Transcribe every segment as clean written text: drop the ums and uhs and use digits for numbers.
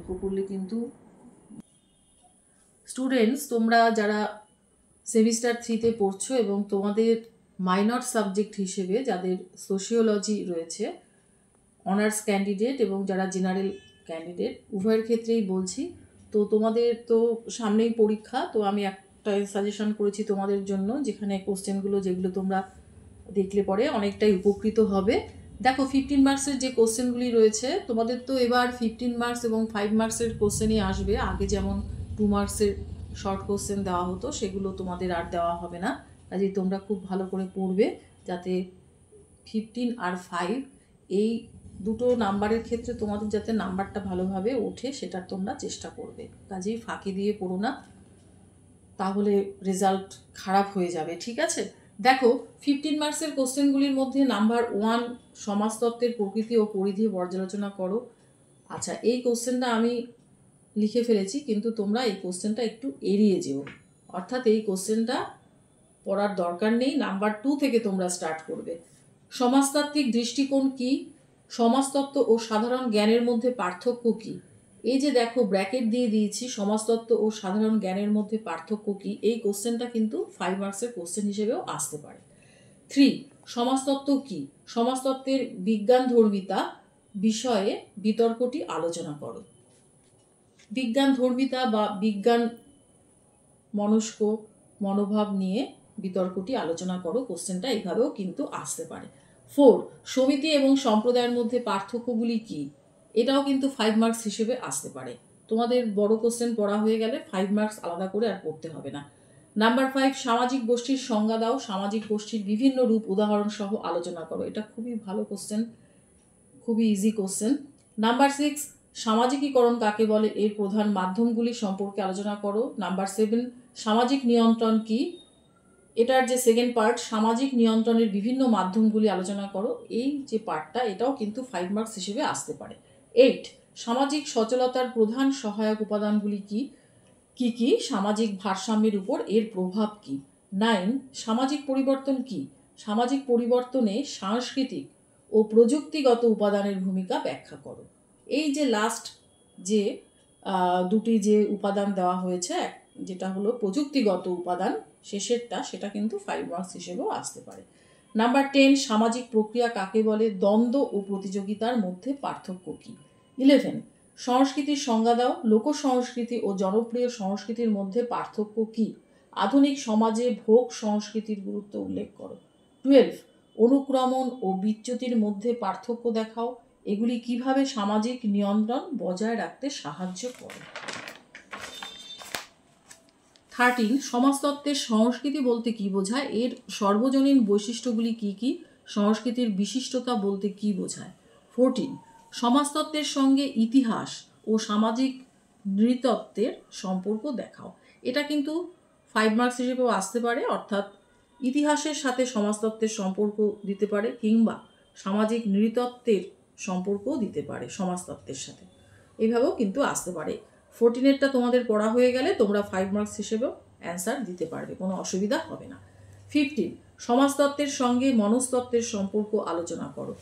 লক্ষ্য করলে কিন্তু স্টুডেন্টস তোমরা যারা সেমিস্টার 3তে পড়ছো এবং তোমাদের মাইনর সাবজেক্ট হিসেবে যাদের সোশিওলজি রয়েছে, অনার্স ক্যান্ডিডেট এবং যারা জেনারেল ক্যান্ডিডেট উভয়ের ক্ষেত্রেই বলছি, তো তোমাদের তো সামনেই পরীক্ষা, তো আমি একটা সাজেশন করেছি তোমাদের জন্য, যেখানে কোশ্চেনগুলো যেগুলো তোমরা দেখলে পরে অনেকটাই উপকৃত হবে। দেখো 15 মার্কসের যে কোশ্চেনগুলি রয়েছে তোমাদের তো এবার 15 মার্কস এবং 5 মার্কসের কোশ্চেনই আসবে। আগে যেমন 2 মার্কসের শর্ট কোশ্চেন দেওয়া হতো সেগুলো তোমাদের আর দেওয়া হবে না। কাজেই তোমরা খুব ভালো করে পড়বে যাতে 15 আর 5 এই দুটো নাম্বারের ক্ষেত্রে তোমাদের যাতে নাম্বারটা ভালোভাবে ওঠে সেটার তোমরা চেষ্টা করবে। কাজেই ফাঁকি দিয়ে পড়ো না, তাহলে রেজাল্ট খারাপ হয়ে যাবে, ঠিক আছে? দেখো 15 মার্কসের কোশ্চেনগুলির মধ্যে নাম্বার 1 সমাজতত্ত্বের প্রকৃতি ও পরিধি পর্যালোচনা করো। আচ্ছা, এই কোশ্চেনটা আমি লিখে ফেলেছি, কিন্তু তোমরা এই কোশ্চেনটা একটু এড়িয়ে যেও, অর্থাৎ এই কোশ্চেনটা পড়ার দরকার নেই। নাম্বার 2 থেকে তোমরা স্টার্ট করবে। সমাজতাত্ত্বিক দৃষ্টিকোণ কি? সমাজতত্ত্ব ও সাধারণ জ্ঞানের মধ্যে পার্থক্য কি? এই যে দেখো ব্র্যাকেট দিয়ে দিয়েছি, সমাজতত্ত্ব ও সাধারণ জ্ঞানের মধ্যে পার্থক্য কি, এই কোশ্চেনটা কিন্তু 5 মার্কসের কোশ্চেন হিসেবেও আসতে পারে। 3 সমাজতত্ত্ব কি? সমাজতত্ত্বের বিজ্ঞান ধর্মিতা বিষয়ে বিতর্কটি আলোচনা করো। বিজ্ঞান ধর্মিতা বা বিজ্ঞান মনস্ক মনোভাব নিয়ে বিতর্কটি আলোচনা করো, কোশ্চেনটা এইভাবেও কিন্তু আসতে পারে। 4 সমিতি এবং সম্প্রদায়ের মধ্যে পার্থক্যগুলি কি? এটাও কিন্তু 5 মার্কস হিসেবে আসতে পারে। তোমাদের বড় কোশ্চেন পড়া হয়ে গেলে 5 মার্কস আলাদা করে আর পড়তে হবে না। নাম্বার 5 সামাজিক গোষ্ঠীর সংজ্ঞা দাও। সামাজিক গোষ্ঠীর বিভিন্ন রূপ উদাহরণ সহ আলোচনা করো। এটা খুবই ভালো কোশ্চেন, খুবই ইজি কোশ্চেন। নাম্বার 6 সামাজিকীকরণ কাকে বলে, এর প্রধান মাধ্যমগুলি সম্পর্কে আলোচনা করো। নাম্বার 7 সামাজিক নিয়ন্ত্রণ কি? এটার যে সেকেন্ড পার্ট, সামাজিক নিয়ন্ত্রণের বিভিন্ন মাধ্যমগুলি আলোচনা করো, এই যে পার্টটা এটাও কিন্তু 5 মার্কস হিসেবে আসতে পারে। 8 সামাজিক সচলতার প্রধান সহায়ক উপাদানগুলি কি? কি কি? সামাজিক ভারসাম্যের উপর এর প্রভাব কি? 9 সামাজিক পরিবর্তন কি? সামাজিক পরিবর্তনে সাংস্কৃতিক ও প্রযুক্তিগত উপাদানের ভূমিকা ব্যাখ্যা করো। এই যে লাস্ট যে দুটি যে উপাদান দেওয়া হয়েছে, যেটা হলো প্রযুক্তিগত উপাদান শেষেরটা, সেটা কিন্তু 5 মার্কস হিসেবেও আসতে পারে। নাম্বার 10 সামাজিক প্রক্রিয়া কাকে বলে? দ্বন্দ্ব ও প্রতিযোগিতার মধ্যে পার্থক্য কি? 11 সংস্কৃতির সংজ্ঞা দাও। লোক সংস্কৃতি ও জনপ্রিয় সংস্কৃতির মধ্যে পার্থক্য কি? আধুনিক সমাজে ভোগ সংস্কৃতির গুরুত্ব উল্লেখ করো। 12 অনুক্রমণ ও বিচ্যুতির মধ্যে পার্থক্য দেখাও। এগুলি কিভাবে সামাজিক নিয়ন্ত্রণ বজায় রাখতে সাহায্য করে। 13 সমাজতত্ত্বের সংস্কৃতি বলতে কি বোঝায়? এর সর্বজনীন বৈশিষ্ট্যগুলি কি কি? সংস্কৃতির বিশিষ্টতা বলতে কি বোঝায়? 14 সমাজতত্ত্বের সঙ্গে ইতিহাস ও সামাজিক নৃতত্ত্বের সম্পর্ক দেখাও। এটা কিন্তু 5 মার্কস হিসেবেও আসতে পারে, অর্থাৎ ইতিহাসের সাথে সমাজতত্ত্বের সম্পর্ক দিতে পারে, কিংবা সামাজিক নৃতত্ত্বের সম্পর্কও দিতে পারে সমাজতত্ত্বের সাথে, এইভাবেও কিন্তু আসতে পারে। 14এরটা তোমাদের পড়া হয়ে গেলে তোমরা 5 মার্কস হিসেবেও অ্যান্সার দিতে পারবে, কোনো অসুবিধা হবে না। 15 সমাজতত্ত্বের সঙ্গে মনস্তত্ত্বের সম্পর্ক আলোচনা করো।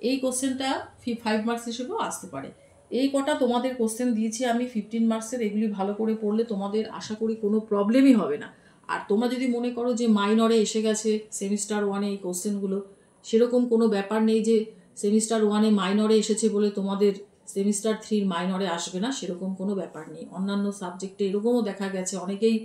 এই কোশ্চেনটা 5 মার্কস হিসেবেও আসতে পারে। এই কটা তোমাদের কোশ্চেন দিয়েছি আমি 15 মার্কসের, এগুলি ভালো করে পড়লে তোমাদের আশা করি কোনো প্রবলেমই হবে না। আর তোমরা যদি মনে করো যে মাইনরে এসে গেছে সেমিস্টার 1-এ এই কোশ্চেনগুলো, সেরকম কোনো ব্যাপার নেই যে সেমিস্টার 1-এ মাইনরে এসেছে বলে তোমাদের সেমিস্টার 3 মাইনরে আসবে না, সেরকম কোনো ব্যাপার নেই। অন্যান্য সাবজেক্টে এরকমও দেখা গেছে অনেকেই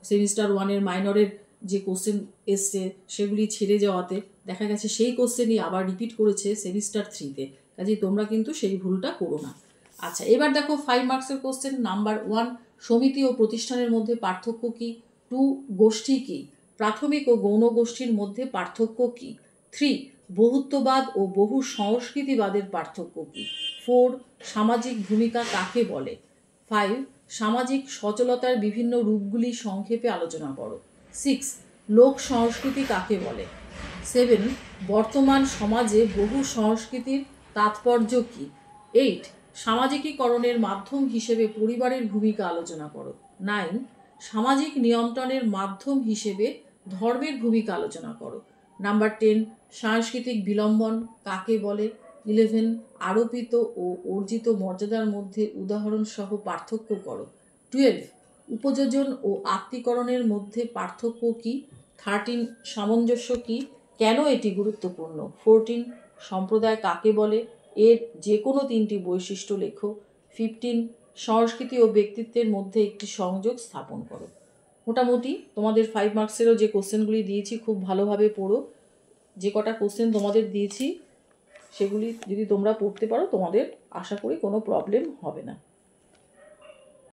সেমিস্টার 1-এর মাইনরের যে কোশ্চেন এসছে সেগুলি ছেড়ে যাওয়াতে দেখা গেছে সেই কোশ্চেনই আবার রিপিট করেছে সেমিস্টার 3-তে। কাজেই তোমরা কিন্তু সেই ভুলটা করো না। আচ্ছা, এবার দেখো 5 মার্কসের কোশ্চেন। নাম্বার 1 সমিতি ও প্রতিষ্ঠানের মধ্যে পার্থক্য কি? 2 গোষ্ঠী কি? প্রাথমিক ও গৌণ গোষ্ঠীর মধ্যে পার্থক্য কি? 3 বহুত্ববাদ ও বহু সংস্কৃতিবাদের পার্থক্য কি? 4 সামাজিক ভূমিকা কাকে বলে? 5 সামাজিক সচলতার বিভিন্ন রূপগুলি সংক্ষেপে আলোচনা করো। 6 লোক সংস্কৃতি কাকে বলে? 7 বর্তমান সমাজে বহু সংস্কৃতির তাৎপর্য কি? 8 সামাজিকীকরণের মাধ্যম হিসেবে পরিবারের ভূমিকা আলোচনা করো। 9 সামাজিক নিয়ন্ত্রণের মাধ্যম হিসেবে ধর্মের ভূমিকা আলোচনা করো। নাম্বার 10 সাংস্কৃতিক বিলম্বন কাকে বলে? 11 আরোপিত ও অর্জিত মর্যাদার মধ্যে উদাহরণসহ পার্থক্য করো। 12 উপযোজন ও আত্মীকরণের মধ্যে পার্থক্য কী? 13 সামঞ্জস্য কী, কেন এটি গুরুত্বপূর্ণ? 14 সম্প্রদায় কাকে বলে, এর যে কোনো 3টি বৈশিষ্ট্য লেখো। 15 সংস্কৃতি ও ব্যক্তিত্বের মধ্যে একটি সংযোগ স্থাপন করো। মোটামুটি তোমাদের 5 মার্কসেরও যে কোশ্চেনগুলি দিয়েছি খুব ভালোভাবে পড়ো। যে কটা কোশ্চেন তোমাদের দিয়েছি সেগুলি যদি তোমরা পড়তে পারো তোমাদের আশা করি কোনো প্রবলেম হবে না।